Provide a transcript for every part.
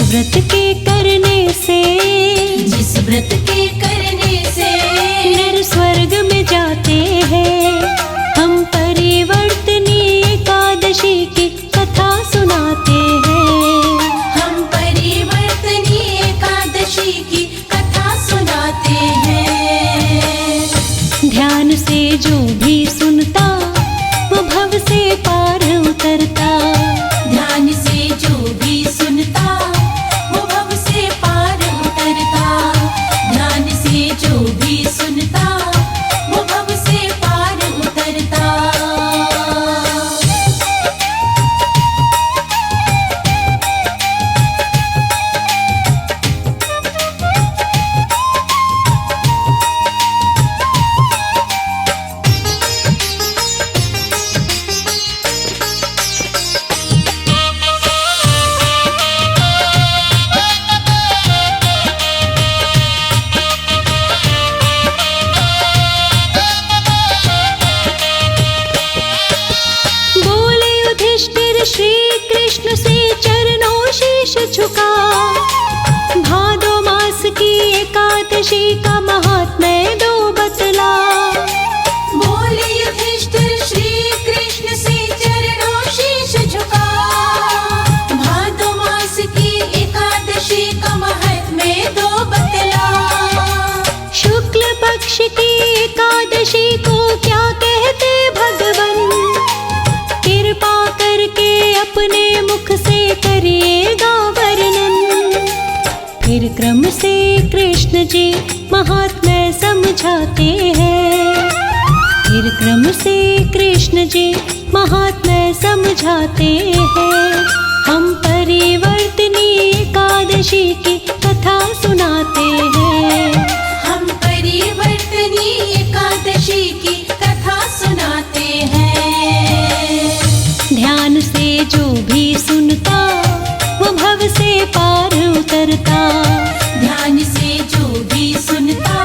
व्रत के करने से, जिस व्रत के करने से नर स्वर्ग में जाते हैं। हम परिवर्तनी एकादशी की कथा सुनाते हैं। हम परिवर्तनी एकादशी की कथा सुनाते हैं। ध्यान से जो भी सुनता वो भव से पार उतरता। ध्यान से जो भी सुनता वो भव से पार उतरता। ध्यान से जो भी सुनता वो भव से पार उतरता। श्री कृष्ण से चरणों शीश झुका। भादो मास की एकादशी का महात्म्य दो बतला। बोले युधिष्ठिर श्री कृष्ण से चरणों शीश झुका। भादो मास की एकादशी का महात्म्य दो बतला। शुक्ल पक्ष की एकादशी को क्या कहते भगवन, कृपा करके अपने मुख से करिएगा वर्णन। फिर क्रम से कृष्ण जी महात्म्य समझाते हैं। फिर क्रम से कृष्ण जी महात्म्य समझाते हैं। हम परिवर्तनी एकादशी की कथा सुनाते हैं। हम परिवर्तनी एकादशी की कथा सुनाते हैं। ध्यान से जो भी सुनता वो भव से पार उतरता। ध्यान से जो भी सुनता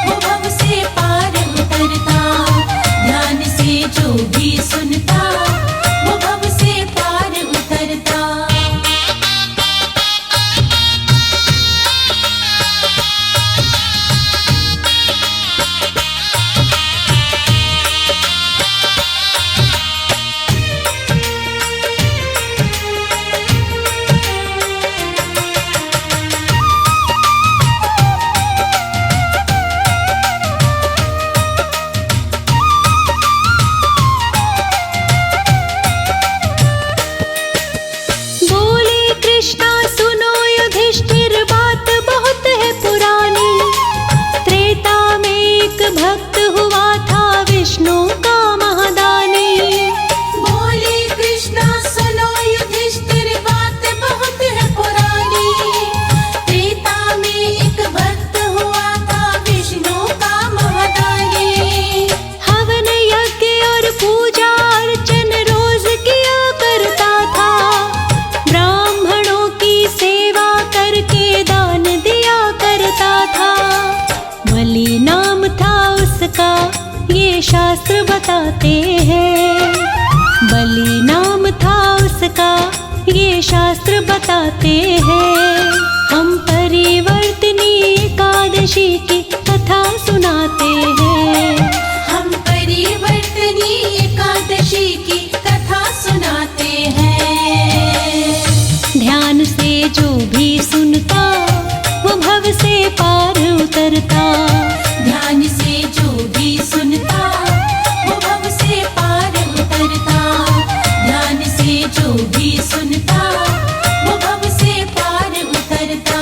वो भव से पार उतरता। ध्यान से जो भी सुनता वो भव से पार उतरता। भक्त हुआ था विष्णु का महादानी। बोले कृष्णा सुनो युधिष्ठिर बात बहुत है पुरानी। त्रेता में एक भक्त हुआ था विष्णु का महादानी। हवन यज्ञ और पूजा अर्चन रोज किया करता था। ब्राह्मणों की सेवा करके दान दिया करता था। बलि नाम था उसका ये शास्त्र बताते हैं। बलि नाम था उसका ये शास्त्र बताते हैं। हम परिवर्तनी एकादशी की कथा सुनाते हैं। हम परिवर्तनी एकादशी की कथा सुनाते हैं। ध्यान से जो भी सुनता वो भव से पार उतरता। ध्यान से जो भी सुनता वो भव से पार उतरता। ध्यान से जो भी सुनता वो भव से पार उतरता।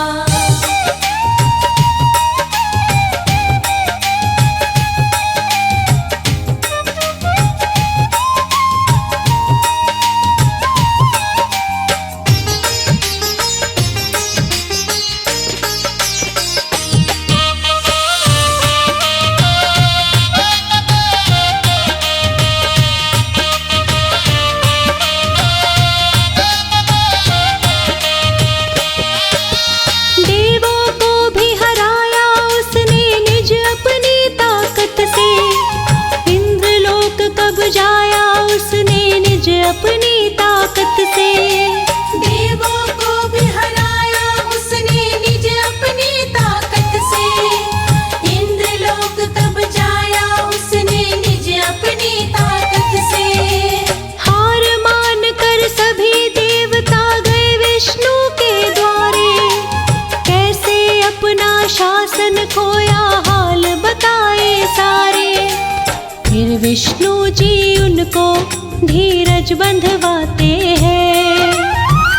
शासन खोया हाल बताए सारे। फिर विष्णु जी उनको धीरज बंधवाते हैं।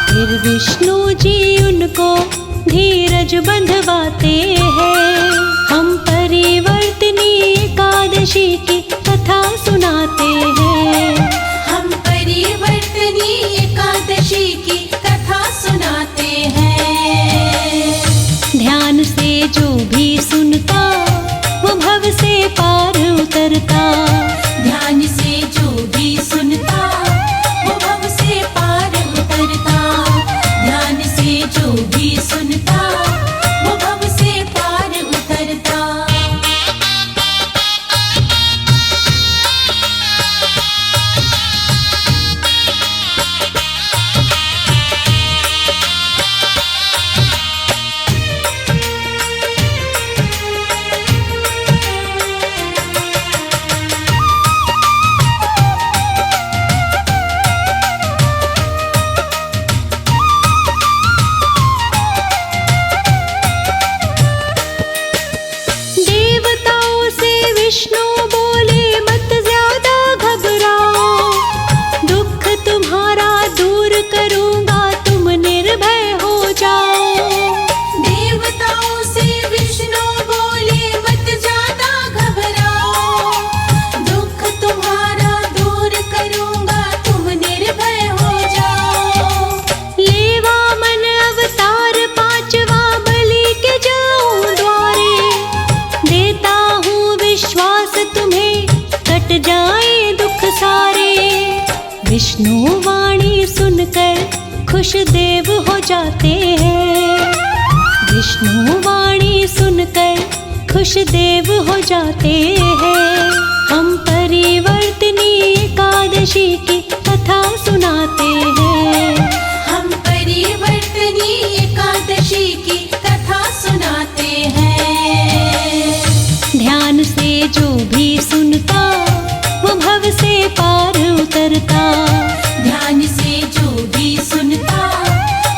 फिर विष्णु जी उनको धीरज बंधवाते हैं। हम परिवर्तनी एकादशी की कथा सुनाते हैं। हम परिवर्तनी एकादशी की कथा सुनाते हैं। ध्यान से जो भी सुनता वो भव से पार उतरता। ध्यान से जो भी सुनता वो भव से पार उतरता। ध्यान से जो भी सुनता वो भव से पार उतरता। देवताओं से विष्णु बोले मत ज्यादा घबराओ। दुख तुम्हारा दूर करूंगा तुम निर्भय हो जाओ। देवताओं से विष्णु बोले मत ज्यादा घबराओ। दुख तुम्हारा दूर करूंगा तुम निर्भय हो जाओ। लेवा मन अवतार पांचवा बलि के जाऊं द्वारे। देता हूँ विश्वास तुम्हें कट जाए दुख सारे। विष्णु वाणी सुनकर खुश देव हो जाते हैं। विष्णु वाणी सुनकर खुश देव हो जाते हैं। हम परिवर्तनी एकादशी की कथा सुनाते हैं। हम परिवर्तनी एकादशी की कथा सुनाते हैं। ध्यान से जो भी सुनता वो भव से पार उतरता। ध्यान से जो भी सुनता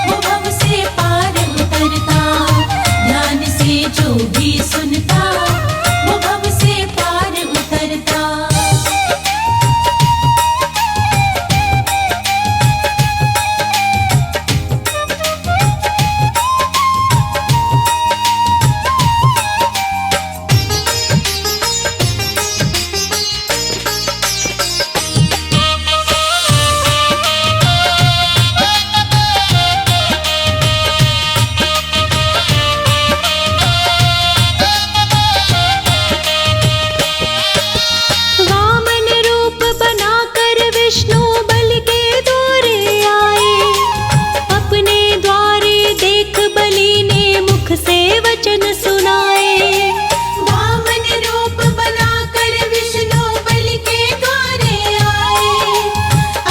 वो भव से पार उतरता। ध्यान से जो भी सुनता वो भव से पार उतरता। वामन रूप बनाकर विष्णु बलि के द्वारे आए। अपने द्वारे देख बलि ने मुख से वचन सुनाए। वामन रूप बनाकर विष्णु बलि के द्वारे आए।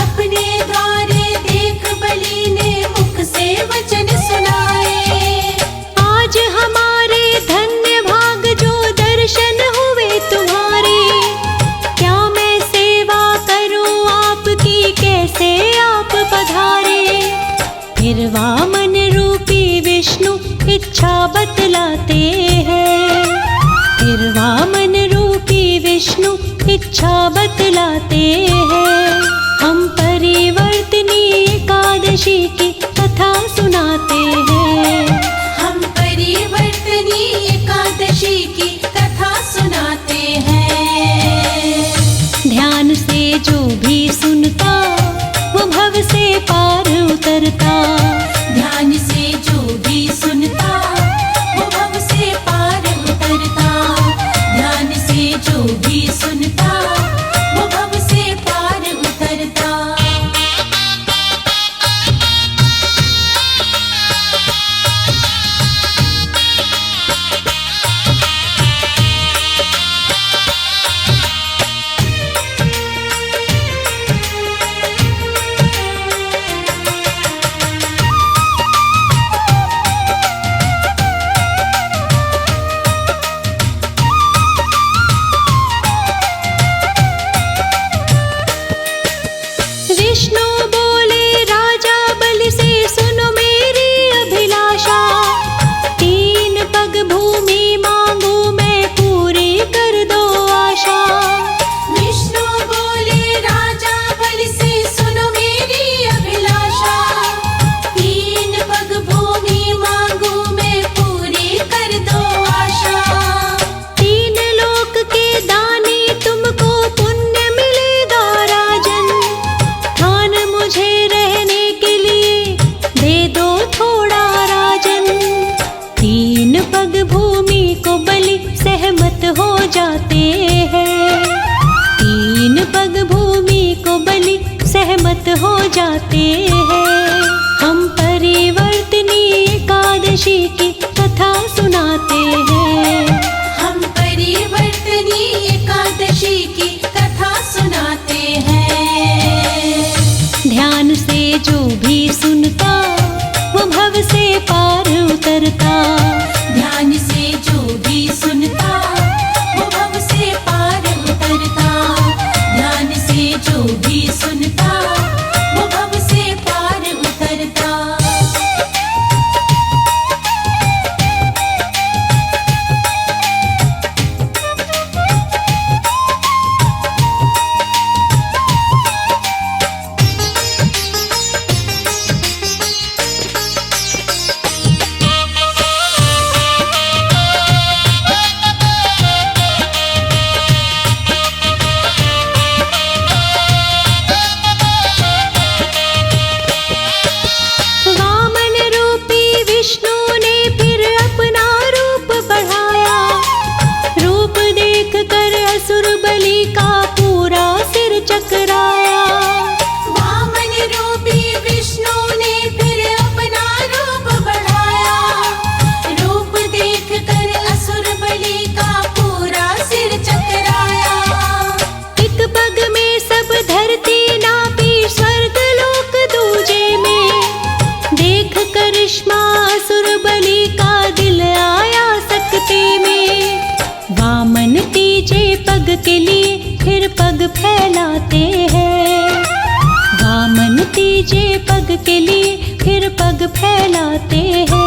अपने द्वारे देख बलि ने मुख से वचन सुनाए। आज हमारे धन्य भाग जो दर्शन हुए तुम्हारे। क्या मैं सेवा करूं आपकी कैसे आप पधारे। फिर वामन रूपी विष्णु इच्छा बतलाते हैं। फिर वामन रूपी विष्णु इच्छा बतलाते हैं। हम परिवर्तनी एकादशी की कथा सुनाते हैं। हम परिवर्तनी एकादशी की कथा सुनाते हैं। ध्यान से जो भी सुनता वो भव से पार उतरता। ध्यान से जो भी सुनता वो भव से पार उतरता। ध्यान से जो भी सुनता वो भव से पार उतरता। हो जाते हैं। तीन पग भूमि को बलि सहमत हो जाते हैं। हम परिवर्तनी एकादशी की कथा सुनाते हैं। हम परिवर्तनी एकादशी की कथा सुनाते हैं। ध्यान से जो भी सुनता वो भव से पार उतरता। ध्यान से जो भी सुनता वो भव से पार उतरता। ध्यान से जो भी सुनता वो भव से पार उतरता। वामन रूपी विष्णु ने फिर अपना रूप बढ़ाया। रूप देख कर असुर बलि का पूरा सिर चकराया। वामन रूपी विष्णु ने फिर अपना रूप बढ़ाया। रूप देख कर असुर बलि का पूरा सिर चकराया। एक पग में सब धरती नापी स्वर्ग लोक दूजे में। देख करिश्मा असुर बलि का दिल आया सकते में। वामन तीजे पग के लिए फिर पग फैलाते हैं। वामन तीजे पग के लिए फिर पग फैलाते हैं।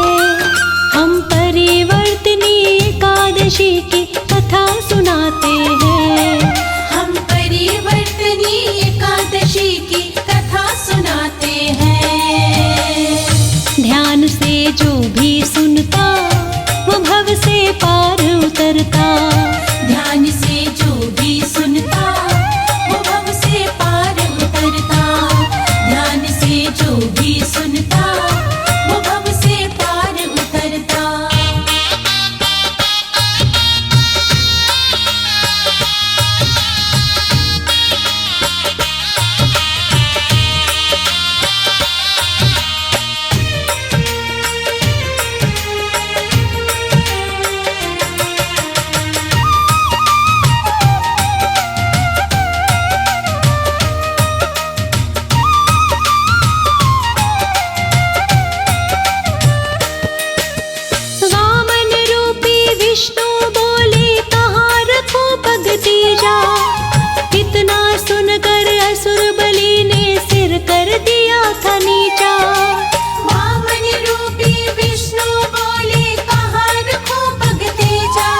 हम परिवर्तनी एकादशी की कथा सुनाते हैं। हम परिवर्तनी एकादशी की कथा सुनाते हैं। ध्यान से जो भी सुनता वो भव से पार उतरता। ध्यान से जो भी सुनता वो भव से पार उतरता। ध्यान से जो भी सुनता वो भव से पार उतरता। वामन रूपी विष्णु बोले कहाँ रखो पग तीजा। इतना सुनकर असुर बलि ने सिर कर दिया था नीचा। वामन रूपी विष्णु बोले कहाँ रखो पग तेजा।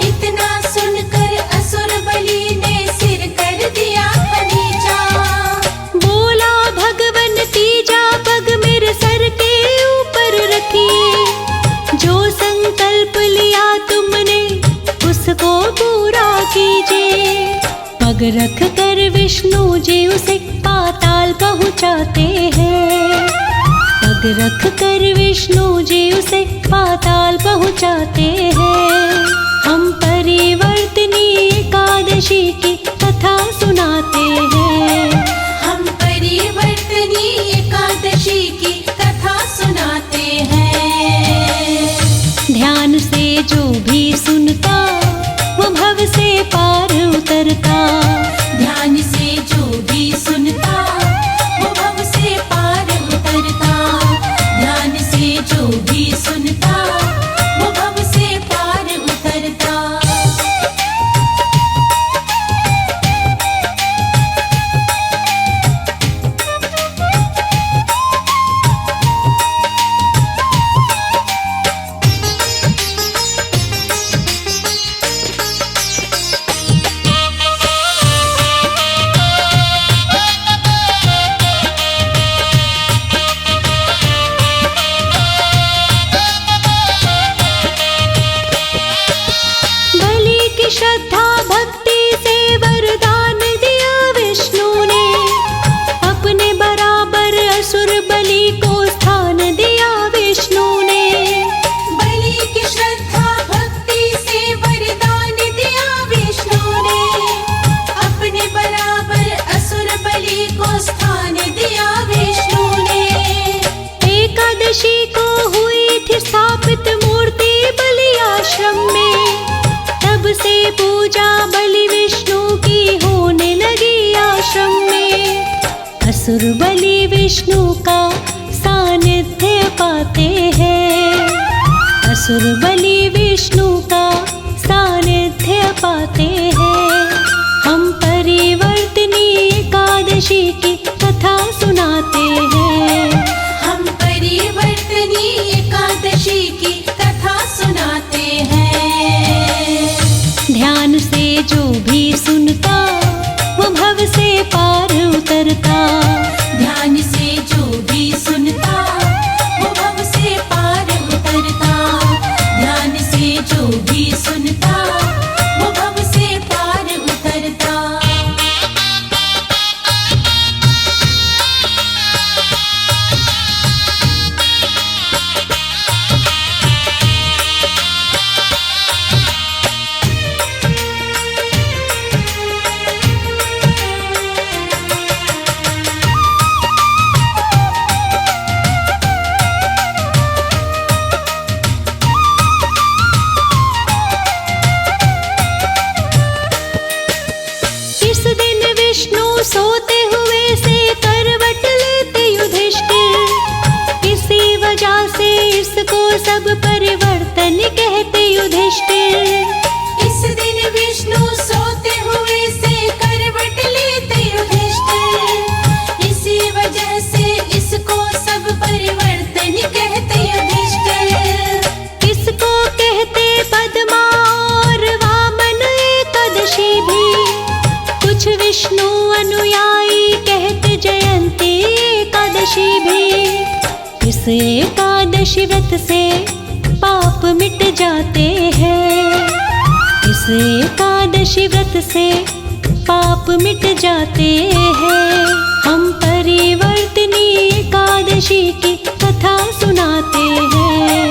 इतना सुनकर असुर बलि ने सिर कर दिया था नीचा। बोला भगवन तीजा पग मेरे सर के ऊपर रखिए। जो संकल्प लिया तुमने उसको पूरा कीजिए। पग रख कर विष्णु जी उसे पाताल पहुँचाते हैं। पग रख कर विष्णु जी उसे पाताल पहुँचाते हैं। हम परिवर्तनी एकादशी की कथा सुनाते हैं। हम परिवर्तनी एकादशी की कथा सुनाते हैं। ध्यान से जो भी सुनता वो भव से पार उतरता। ध्यान से जो भी सुनता वो भव से पार उतरता। ध्यान से जो भी सुनता वो भव से पार उतरता। असुर बलि विष्णु का सानिध्य पाते हैं। असुर बलि विष्णु का सानिध्य पाते हैं। हम परिवर्तनी एकादशी की कथा सुनाते हैं। हम परिवर्तनी एकादशी की कथा सुनाते हैं। ध्यान से जो भी सुनता वो भव से पार उतरता। ध्यान से जो भी सुनता वो भव से पार उतरता। ध्यान से जो भी सुनता वो भव से पार उतरता। इस दिन विष्णु सोते हुए से करवट लेते युधिष्ठिर। इसी वजह से इसको सब परिवर्तन कहते युधिष्ठिर। इस दिन विष्णु सोते हुए से करवट लेते युधिष्ठिर। इसी वजह से इसको सब परिवर्तन कहते युधिष्ठिर। इसको कहते पद्मा और वामन एकादशी भी। कुछ विष्णु अनुयायी कहते जयंती एकादशी भी। इस एकादशी व्रत से पाप मिट जाते हैं। इस एकादशी व्रत से पाप मिट जाते हैं। हम परिवर्तनी एकादशी की कथा सुनाते हैं।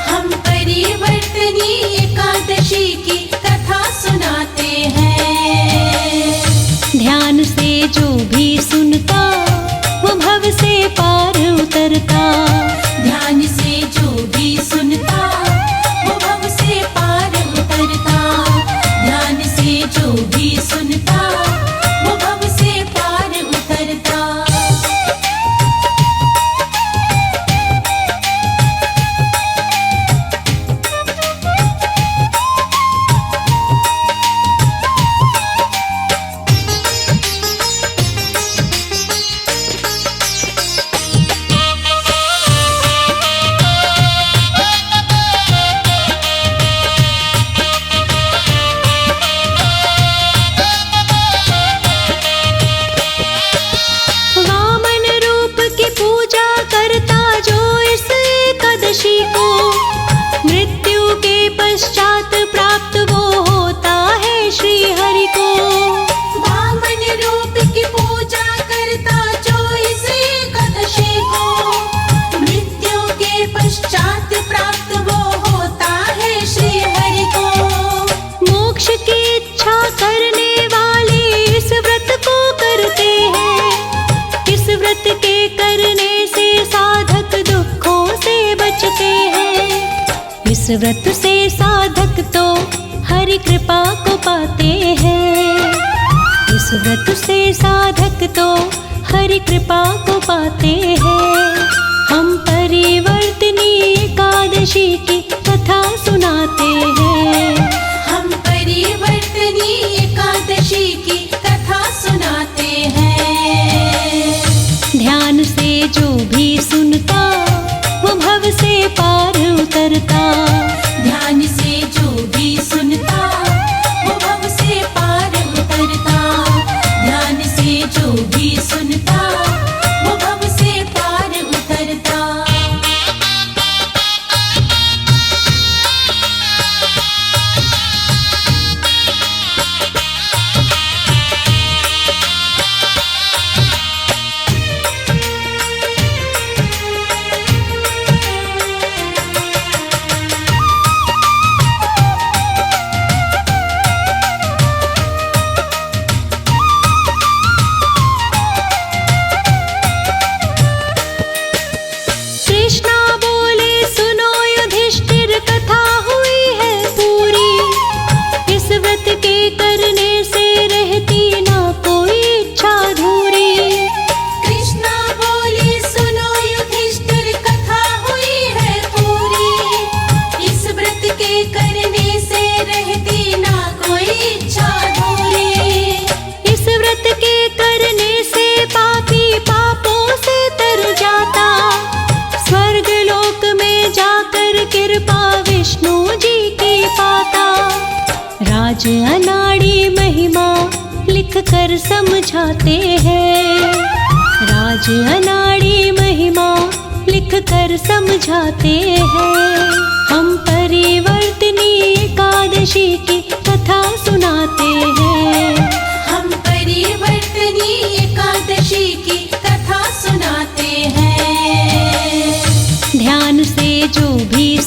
हम परिवर्तनी एकादशी की कथा सुनाते हैं। ध्यान से जो भी सुनता वो भव से पार उतरता। ध्यान से जो भी सुनता वो भव से पार उतरता। ध्यान से जो भी सुनता वो भव से पार उतरता। वामन रूप की पूजा करता जो इस एकादशी को। मृत्यु के पश्चात प्राप्त वो होता है श्री हरि को। वामन रूप की पूजा करता जो इस एकादशी को। मृत्यु के पश्चात प्राप्त वो होता है श्री हरि को। मोक्ष की इच्छा करने वाले इस व्रत को करते हैं। इस व्रत के करने से साधक दुखों से बचते हैं। इस व्रत से साधक तो हरि कृपा को पाते हैं। इस व्रत से साधक तो हरि कृपा को पाते हैं। हम परिवर्तनी एकादशी की कथा सुनाते हैं। हम परिवर्तनी एकादशी की कथा सुनाते हैं। ध्यान से जो भी सुनता वो भव से पार उतरता। ध्यान से जो भी सुनता वो भव से पार उतरता। ध्यान से जो भी सुनता वो भव से पार उतरता। अनाड़ी महिमा लिख कर समझाते हैं। राज अनाड़ी महिमा लिख कर समझाते हैं। हम परिवर्तनी एकादशी की कथा सुनाते हैं। हम परिवर्तनी एकादशी की कथा सुनाते हैं। ध्यान से जो भी